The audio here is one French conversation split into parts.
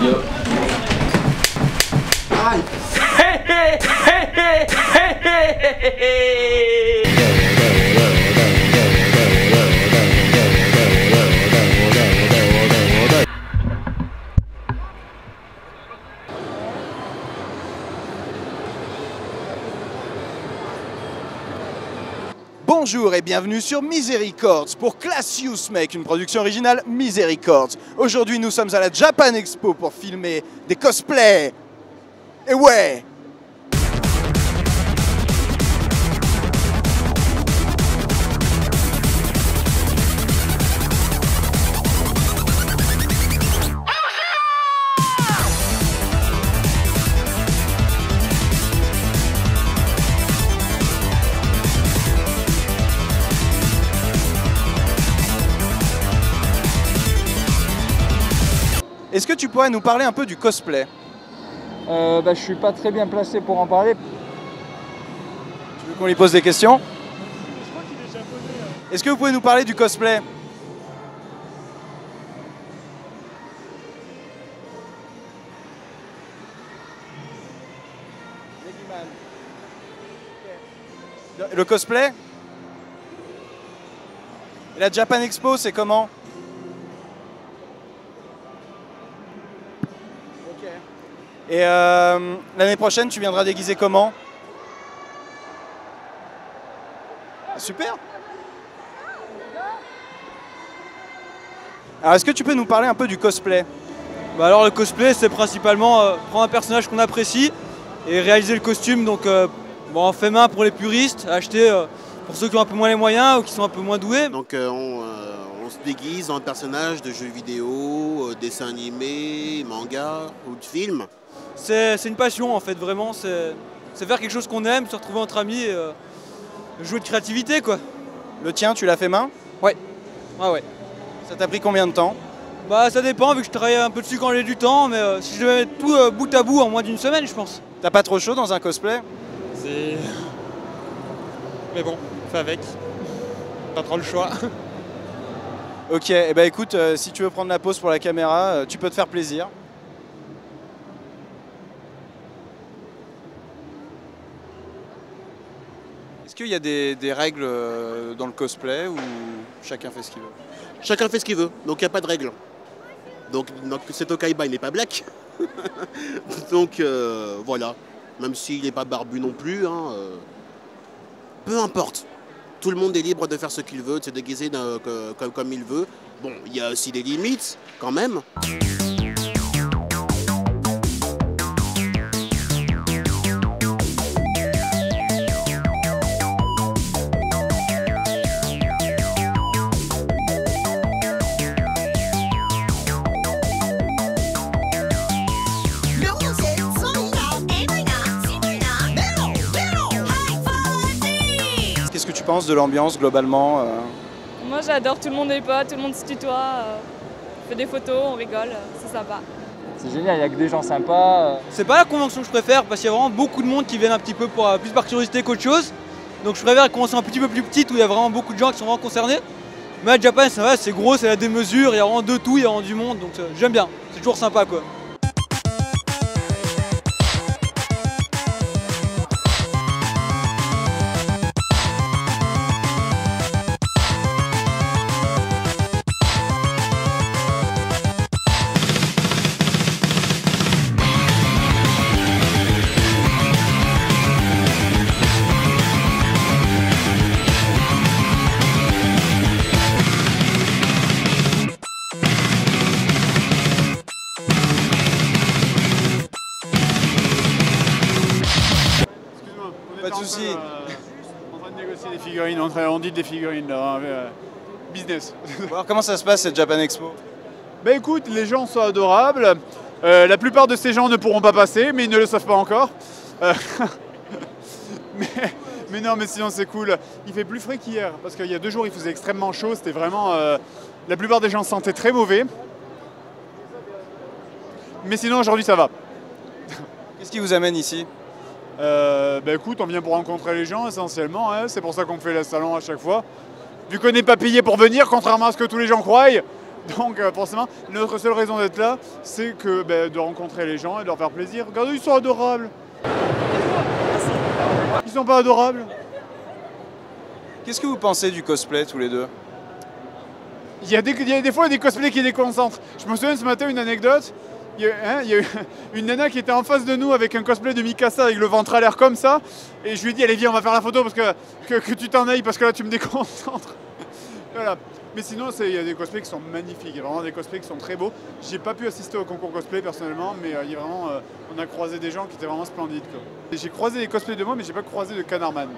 Yo. Aïe. Bonjour et bienvenue sur Miserycords pour Class Youth Make, une production originale Miserycords. Aujourd'hui nous sommes à la Japan Expo pour filmer des cosplays. Et ouais! Est-ce que tu pourrais nous parler un peu du cosplay? Je suis pas très bien placé pour en parler. Tu veux qu'on lui pose des questions? Est-ce que vous pouvez nous parler du cosplay? Le cosplay? Et la Japan Expo, c'est comment? Et l'année prochaine, tu viendras déguisé comment? Super! Alors, est-ce que tu peux nous parler un peu du cosplay? Alors le cosplay, c'est principalement prendre un personnage qu'on apprécie et réaliser le costume. Donc en fait main pour les puristes, acheter pour ceux qui ont un peu moins les moyens ou qui sont un peu moins doués. Donc on se déguise en personnage de jeux vidéo, dessins animés, manga ou de films. C'est une passion en fait, vraiment. C'est faire quelque chose qu'on aime, se retrouver entre amis et jouer de créativité quoi. Le tien, tu l'as fait main? Ouais. Ah ouais. Ça t'a pris combien de temps? Ça dépend, vu que je travaille un peu dessus quand j'ai du temps, mais si je devais mettre tout bout à bout en moins d'une semaine, je pense. T'as pas trop chaud dans un cosplay? C'est... Mais bon, fais avec. Pas trop le choix. Ok, et bah écoute, si tu veux prendre la pause pour la caméra, tu peux te faire plaisir. Est-ce qu'il y a des règles dans le cosplay ou chacun fait ce qu'il veut? Chacun fait ce qu'il veut, donc il n'y a pas de règle. Donc Seto Kaiba il n'est pas black. Donc voilà, même s'il n'est pas barbu non plus, hein, peu importe. Tout le monde est libre de faire ce qu'il veut, de se déguiser comme il veut. Bon, il y a aussi des limites quand même. Qu'est-ce que tu penses de l'ambiance globalement? Moi j'adore, tout le monde est potes, tout le monde se tutoie, on fait des photos, on rigole, c'est sympa. C'est génial, il n'y a que des gens sympas. C'est pas la convention que je préfère parce qu'il y a vraiment beaucoup de monde qui viennent un petit peu pour plus par curiosité qu'autre chose. Donc je préfère une convention un petit peu plus petite où il y a vraiment beaucoup de gens qui sont vraiment concernés. Mais à Japan ça va, c'est gros, c'est la démesure, il y a vraiment de tout, il y a vraiment du monde, donc j'aime bien, c'est toujours sympa quoi. Pas de soucis. En train de négocier des figurines, on dit des figurines là, business. Bon, alors comment ça se passe cette Japan Expo? Bah écoute, les gens sont adorables. La plupart de ces gens ne pourront pas passer, mais ils ne le savent pas encore. Mais non, mais sinon c'est cool. Il fait plus frais qu'hier, parce qu'il y a 2 jours il faisait extrêmement chaud, c'était vraiment... la plupart des gens se sentaient très mauvais. Mais sinon aujourd'hui ça va. Qu'est-ce qui vous amène ici? Bah écoute, on vient pour rencontrer les gens essentiellement, hein. C'est pour ça qu'on fait le salon à chaque fois. Vu qu'on n'est pas payé pour venir, contrairement à ce que tous les gens croient, Donc forcément, notre seule raison d'être là, c'est que de rencontrer les gens et de leur faire plaisir. Regardez, ils sont adorables. Ils sont pas adorables? Qu'est-ce que vous pensez du cosplay tous les deux? Il y a des fois des cosplays qui déconcentrent. Je me souviens ce matin une anecdote. Il y a eu une nana qui était en face de nous avec un cosplay de Mikasa avec le ventre à l'air comme ça. Et je lui ai dit, allez viens, on va faire la photo parce que tu t'en ailles parce que là tu me déconcentres. Voilà. Mais sinon, il y a des cosplays qui sont magnifiques. Il y a vraiment des cosplays qui sont très beaux. J'ai pas pu assister au concours cosplay personnellement, mais il y a vraiment, on a croisé des gens qui étaient vraiment splendides. J'ai croisé des cosplays de moi, mais j'ai pas croisé de Canarman.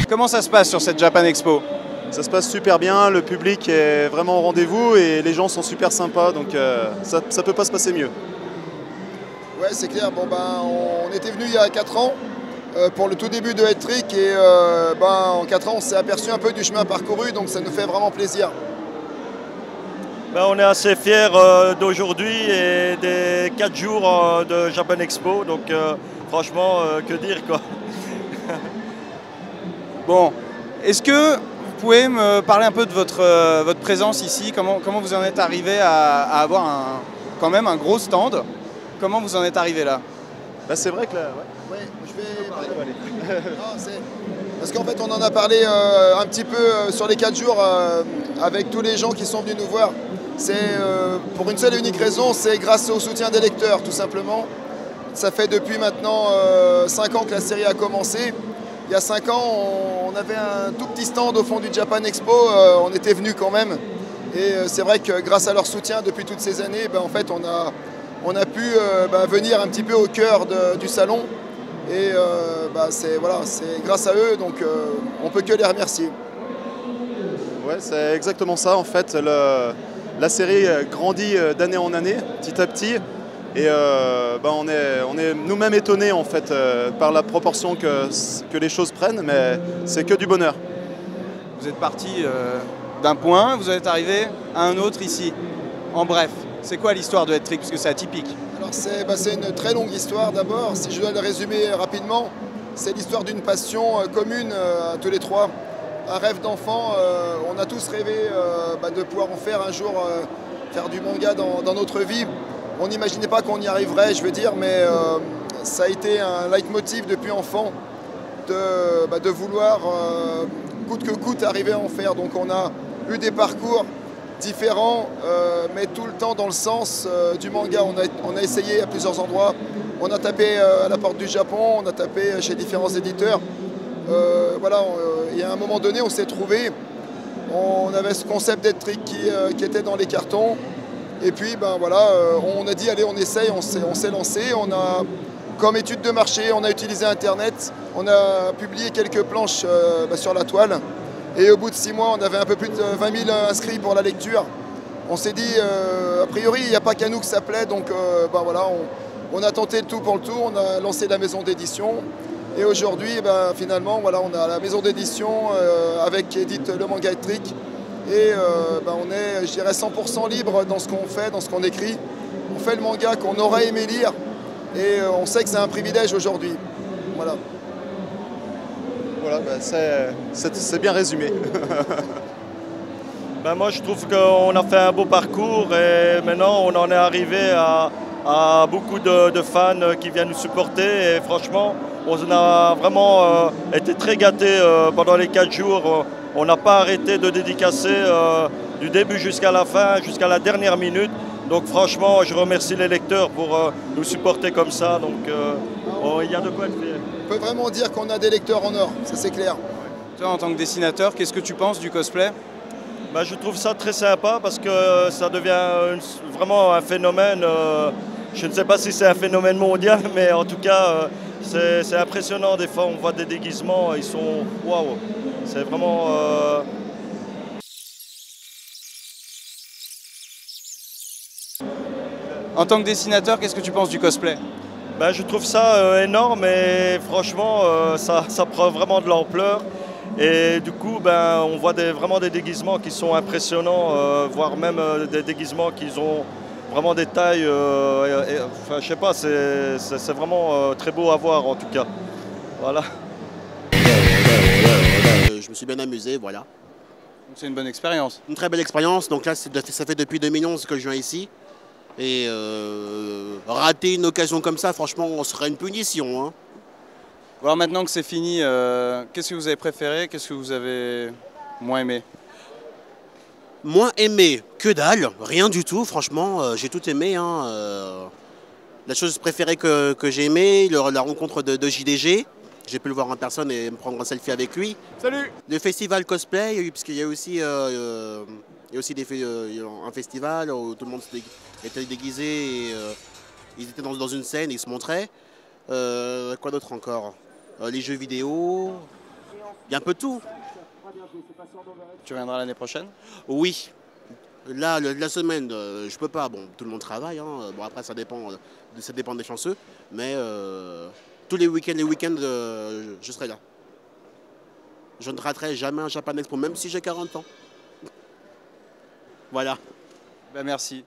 Comment ça se passe sur cette Japan Expo? Ça se passe super bien, le public est vraiment au rendez-vous et les gens sont super sympas, donc ça peut pas se passer mieux. Ouais, c'est clair. Bon, on était venu il y a 4 ans pour le tout début de Hat-Trick et en 4 ans on s'est aperçu un peu du chemin parcouru, donc ça nous fait vraiment plaisir. On est assez fiers d'aujourd'hui et des 4 jours de Japan Expo, donc franchement, que dire quoi. Bon, est-ce que vous pouvez me parler un peu de votre présence ici? Comment vous en êtes arrivé à avoir quand même un gros stand? Comment vous en êtes arrivé là? C'est vrai que là... Ouais, je vais parler. Parce qu'en fait, on en a parlé un petit peu sur les 4 jours avec tous les gens qui sont venus nous voir. C'est pour une seule et unique raison, c'est grâce au soutien des lecteurs, tout simplement. Ça fait depuis maintenant 5 ans que la série a commencé. Il y a 5 ans, on avait un tout petit stand au fond du Japan Expo, on était venus quand même. Et c'est vrai que grâce à leur soutien depuis toutes ces années, en fait, on a pu venir un petit peu au cœur du salon. Et c'est grâce à eux, donc on peut que les remercier. Ouais, c'est exactement ça en fait. La série grandit d'année en année, petit à petit. Et on est nous-mêmes étonnés en fait par la proportion que les choses prennent, mais c'est que du bonheur. Vous êtes parti d'un point, vous êtes arrivé à un autre ici. En bref, c'est quoi l'histoire de Hat-Trick, parce que c'est atypique? Alors c'est une très longue histoire d'abord. Si je dois le résumer rapidement, c'est l'histoire d'une passion commune à tous les trois. Un rêve d'enfant, on a tous rêvé de pouvoir en faire un jour, faire du manga dans notre vie. On n'imaginait pas qu'on y arriverait, je veux dire, mais ça a été un leitmotiv depuis enfant de vouloir, coûte que coûte, arriver à en faire. Donc on a eu des parcours différents, mais tout le temps dans le sens du manga. On a essayé à plusieurs endroits. On a tapé à la porte du Japon, on a tapé chez différents éditeurs. Et à un moment donné, on s'est trouvé. On avait ce concept d'Hat-Trick qui était dans les cartons. Et puis on a dit allez, on essaye, on s'est lancé. On a, comme étude de marché, on a utilisé Internet, on a publié quelques planches sur la toile. Et au bout de 6 mois, on avait un peu plus de 20 000 inscrits pour la lecture. On s'est dit, a priori, il n'y a pas qu'à nous que ça plaît, donc on a tenté le tout pour le tout, on a lancé la maison d'édition. Et aujourd'hui, finalement, on a la maison d'édition avec édite le manga Hat-Trick. Et on est, je dirais, 100% libre dans ce qu'on fait, dans ce qu'on écrit. On fait le manga qu'on aurait aimé lire et on sait que c'est un privilège aujourd'hui. Voilà. Voilà, c'est bien résumé. Moi, je trouve qu'on a fait un beau parcours et maintenant, on en est arrivé à beaucoup de fans qui viennent nous supporter. Et franchement, on a vraiment été très gâtés pendant les 4 jours. On n'a pas arrêté de dédicacer du début jusqu'à la fin, jusqu'à la dernière minute. Donc franchement, je remercie les lecteurs pour nous supporter comme ça. Donc il y a de quoi être fier. On peut vraiment dire qu'on a des lecteurs en or, ça c'est clair. Toi, en tant que dessinateur, qu'est-ce que tu penses du cosplay? Je trouve ça très sympa parce que ça devient vraiment un phénomène Je ne sais pas si c'est un phénomène mondial, mais en tout cas, c'est impressionnant. Des fois, on voit des déguisements, ils sont waouh. C'est vraiment. En tant que dessinateur, qu'est-ce que tu penses du cosplay? Ben, je trouve ça énorme et franchement, ça prend vraiment de l'ampleur. Et du coup, ben, on voit vraiment des déguisements qui sont impressionnants, voire même des déguisements qui ont vraiment des tailles. Enfin, je sais pas, c'est vraiment très beau à voir en tout cas. Voilà. Je me suis bien amusé, voilà. C'est une bonne expérience. Une très belle expérience. Donc là, ça fait depuis 2011 que je viens ici. Et rater une occasion comme ça, franchement, on serait une punition. Hein. Alors maintenant que c'est fini, qu'est-ce que vous avez préféré? Qu'est-ce que vous avez moins aimé? Moins aimé, que dalle, rien du tout, franchement, j'ai tout aimé. Hein. La chose préférée que j'ai aimée, la rencontre de JDG. J'ai pu le voir en personne et me prendre un selfie avec lui. Salut! Le festival cosplay, parce qu'il y a aussi, un festival où tout le monde était déguisé et ils étaient dans une scène, ils se montraient. Quoi d'autre encore? Les jeux vidéo, il y a un peu de tout. Tu reviendras l'année prochaine? Oui. Là, la semaine, je peux pas. Bon, tout le monde travaille. Hein. Bon, après, ça dépend des chanceux. Mais tous les week-ends, je serai là. Je ne raterai jamais un Japan Expo, même si j'ai 40 ans. Voilà. Ben merci.